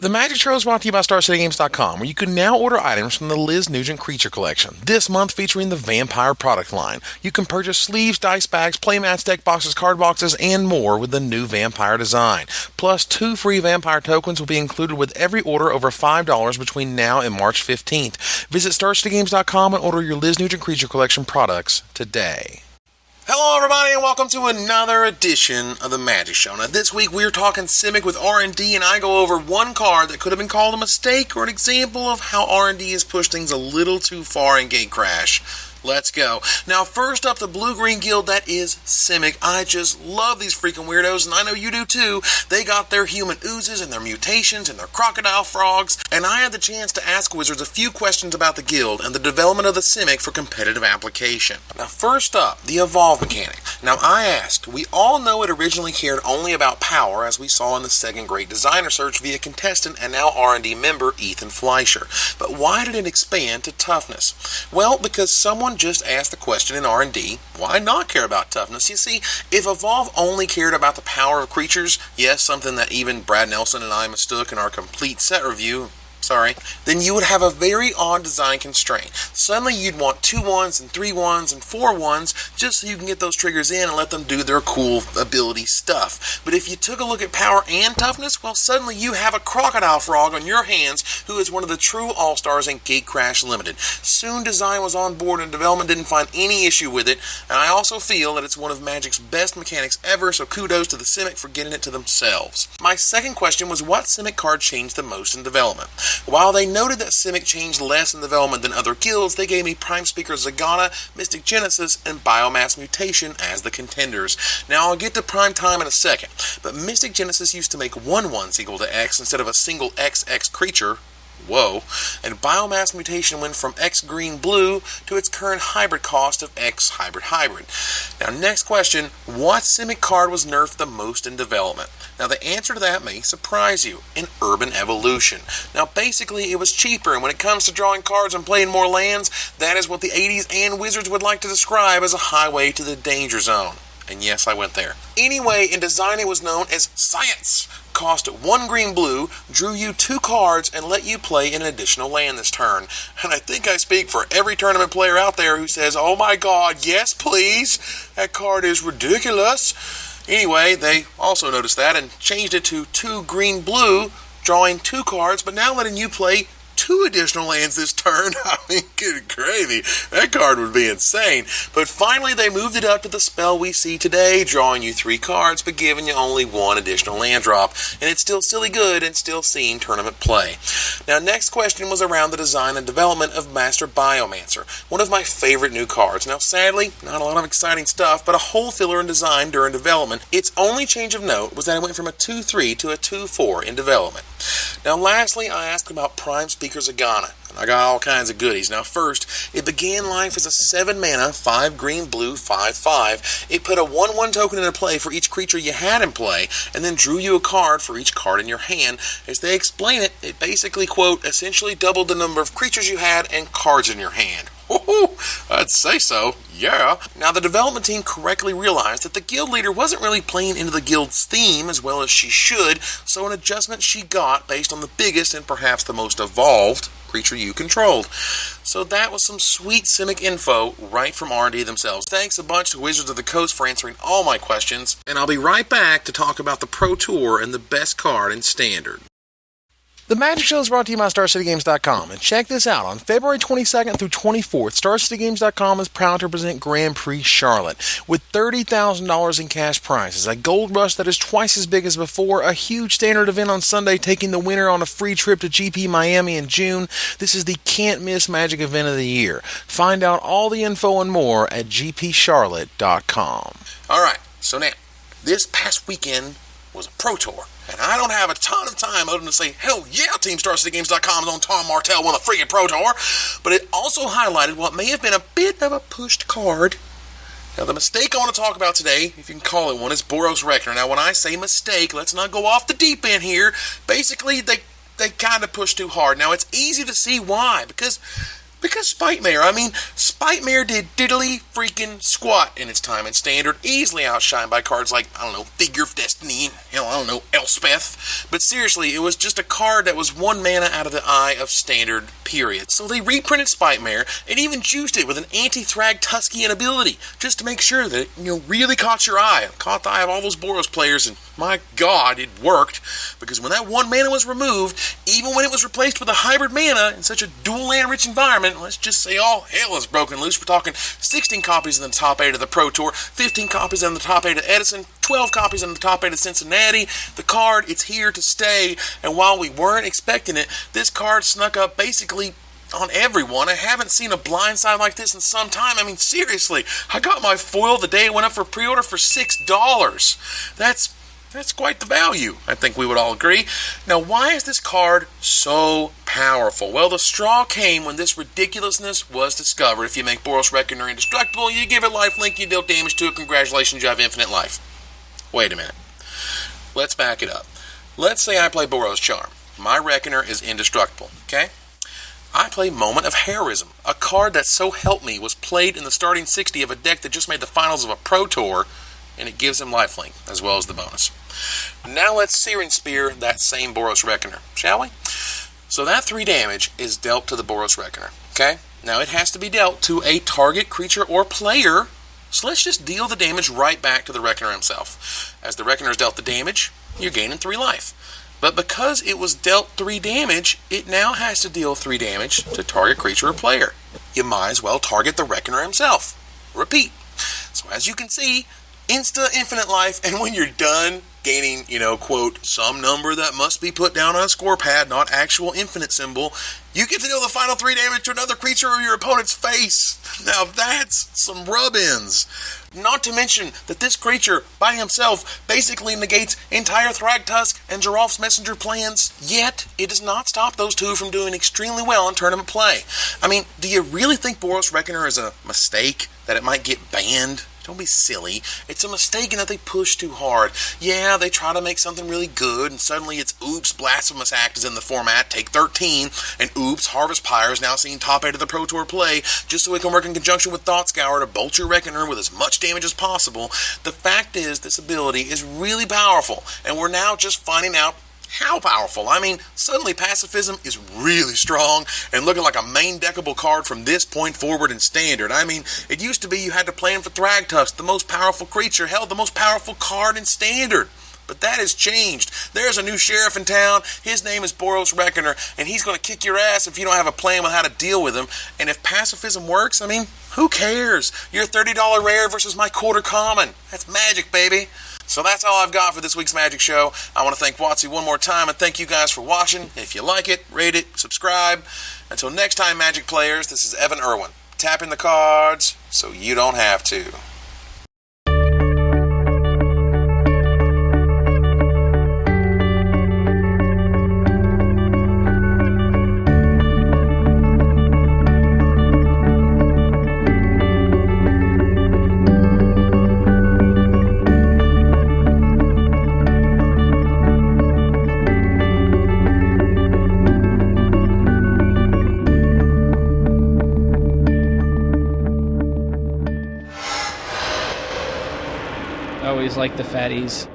The Magic Trail is brought to you by StarCityGames.com, where you can now order items from the Liz Nugent Creature Collection. This month featuring the Vampire product line. You can purchase sleeves, dice bags, playmats, deck boxes, card boxes, and more with the new Vampire design. Plus, 2 free Vampire tokens will be included with every order over $5 between now and March 15th. Visit StarCityGames.com and order your Liz Nugent Creature Collection products today. Hello everybody and welcome to another edition of the Magic Show. Now this week we're talking Simic with R&D, and I go over one card that could have been called a mistake or an example of how R&D has pushed things a little too far in Gatecrash. Let's go. Now first up, the Blue-Green Guild, that is Simic. I just love these freaking weirdos, and I know you do too. They got their human oozes and their mutations and their crocodile frogs, and I had the chance to ask Wizards a few questions about the guild and the development of the Simic for competitive application. Now first up, the evolve mechanic. Now I asked, we all know it originally cared only about power, as we saw in the second Great Designer Search via contestant and now R&D member Ethan Fleischer. But why did it expand to toughness? Well, because someone just asked the question in R&D, why not care about toughness? You see, if Evolve only cared about the power of creatures, yes, something that even Brad Nelson and I mistook in our complete set review, then you would have a very odd design constraint. Suddenly you'd want 2 1s and 3 1s and 4 1s just so you can get those triggers in and let them do their cool ability stuff. But if you took a look at power and toughness, well, suddenly you have a crocodile frog on your hands who is one of the true all-stars in Gatecrash Limited. Soon design was on board and development didn't find any issue with it, and I also feel that it's one of Magic's best mechanics ever, so kudos to the Simic for getting it to themselves. My second question was, what Simic card changed the most in development? While they noted that Simic changed less in development than other guilds, they gave me Prime Speaker Zegana, Mystic Genesis, and Biomass Mutation as the contenders. Now I'll get to Prime Time in a second, but Mystic Genesis used to make 1/1s equal to X instead of a single XX creature. Whoa. And Biomass Mutation went from X green blue to its current hybrid cost of X hybrid. Now next question, what Simic card was nerfed the most in development? Now the answer to that may surprise you, in Urban Evolution. Now basically it was cheaper, and when it comes to drawing cards and playing more lands, that is what the 80s and Wizards would like to describe as a highway to the danger zone. And yes, I went there. Anyway, in design it was known as Science. Cost 1 green blue, drew you 2 cards, and let you play an additional land this turn. And I think I speak for every tournament player out there who says, oh my god, yes please, that card is ridiculous. Anyway, they also noticed that and changed it to 2 green blue, drawing 2 cards, but now letting you play 2 additional lands this turn. I mean, good gravy. That card would be insane. But finally, they moved it up to the spell we see today, drawing you 3 cards, but giving you only 1 additional land drop. And it's still silly good and still seeing tournament play. Now, next question was around the design and development of Master Biomancer, one of my favorite new cards. Now, sadly, not a lot of exciting stuff, but a hole filler in design during development. Its only change of note was that it went from a 2-3 to a 2-4 in development. Now, lastly, I asked about Prime Speaker Zegana, and I got all kinds of goodies. Now, first, it began life as a 7 mana, 5 green blue, 5/5. It put a 1/1 token into play for each creature you had in play, and then drew you a card for each card in your hand. As they explain it, it basically, quote, essentially doubled the number of creatures you had and cards in your hand. Woohoo! I'd say so, yeah. Now, the development team correctly realized that the guild leader wasn't really playing into the guild's theme as well as she should, so an adjustment she got based on the biggest and perhaps the most evolved creature you controlled. So that was some sweet Simic info right from R&D themselves. Thanks a bunch to Wizards of the Coast for answering all my questions, and I'll be right back to talk about the Pro Tour and the best card in Standard. The Magic Show is brought to you by StarCityGames.com, and check this out. On February 22nd through 24th, StarCityGames.com is proud to present Grand Prix Charlotte with $30,000 in cash prizes, a gold rush that is twice as big as before, a huge Standard event on Sunday taking the winner on a free trip to GP Miami in June. This is the can't-miss Magic event of the year. Find out all the info and more at gpcharlotte.com. All right, so now, this past weekend was a Pro Tour. And I don't have a ton of time other than to say, hell yeah, Team StarCityGames.com is on Tom Martell won the freaking Pro Tour. But it also highlighted what may have been a bit of a pushed card. Now, the mistake I want to talk about today, if you can call it one, is Boros Reckoner. Now, when I say mistake, let's not go off the deep end here. Basically, they they kind of push too hard. Now, it's easy to see why, because Spite Mayor, Spitmare did diddly freaking squat in its time in Standard, easily outshined by cards like, Figure of Destiny, Elspeth. But seriously, it was just a card that was 1 mana out of the eye of Standard, period. So they reprinted Spitmare and even juiced it with an anti-Thragtuskian ability, just to make sure that it, really caught your eye. It caught the eye of all those Boros players, and my god, it worked. Because when that 1 mana was removed, even when it was replaced with a hybrid mana in such a dual land-rich environment, let's just say all hell is broken loose. We're talking 16 copies in the top 8 of the Pro Tour, 15 copies in the top 8 of Edison, 12 copies in the top 8 of Cincinnati. The card, it's here to stay, and while we weren't expecting it, this card snuck up basically on everyone. I haven't seen a blindside like this in some time. Seriously, I got my foil the day it went up for pre-order for $6. That's quite the value, I think we would all agree. Now, why is this card so powerful? Well, the straw came when this ridiculousness was discovered. If you make Boros Reckoner indestructible, you give it lifelink, you deal damage to it, congratulations, you have infinite life. Wait a minute. Let's back it up. Let's say I play Boros Charm. My Reckoner is indestructible, okay? I play Moment of Heroism, a card that, so help me, was played in the starting 60 of a deck that just made the finals of a Pro Tour, and it gives him lifelink, as well as the bonus. Now let's Searing Spear that same Boros Reckoner, shall we? So that 3 damage is dealt to the Boros Reckoner, okay? Now it has to be dealt to a target creature or player, so let's just deal the damage right back to the Reckoner himself. As the Reckoner is dealt the damage, you're gaining 3 life. But because it was dealt 3 damage, it now has to deal 3 damage to target creature or player. You might as well target the Reckoner himself. Repeat. So as you can see, infinite life, and when you're done gaining, quote, some number that must be put down on a score pad, not actual infinite symbol, you get to deal the final 3 damage to another creature or your opponent's face. Now that's some rub-ins. Not to mention that this creature, by himself, basically negates entire Thragtusk and Geralf's Messenger plans, yet it does not stop those 2 from doing extremely well in tournament play. Do you really think Boros Reckoner is a mistake? That it might get banned? Don't be silly. It's a mistake in that they push too hard. Yeah, they try to make something really good, and suddenly it's oops, Blasphemous Act is in the format, take 13, and oops, Harvest Pyre is now seeing top 8 of the Pro Tour play, just so it can work in conjunction with Thought Scour to bolt your Reckoner with as much damage as possible. The fact is, this ability is really powerful, and we're now just finding out how powerful. Suddenly Pacifism is really strong and looking like a main deckable card from this point forward in Standard. It used to be you had to play him for Thragtusk, the most powerful creature, hell, the most powerful card in Standard. But that has changed. There's a new sheriff in town. His name is Boros Reckoner, and he's going to kick your ass if you don't have a plan with how to deal with him. And if Pacifism works, who cares? Your $30 rare versus my quarter common. That's magic, baby. So that's all I've got for this week's Magic Show. I want to thank WotC one more time and thank you guys for watching. If you like it, rate it, subscribe. Until next time, Magic players, this is Evan Irwin, tapping the cards so you don't have to. Always like the fatties.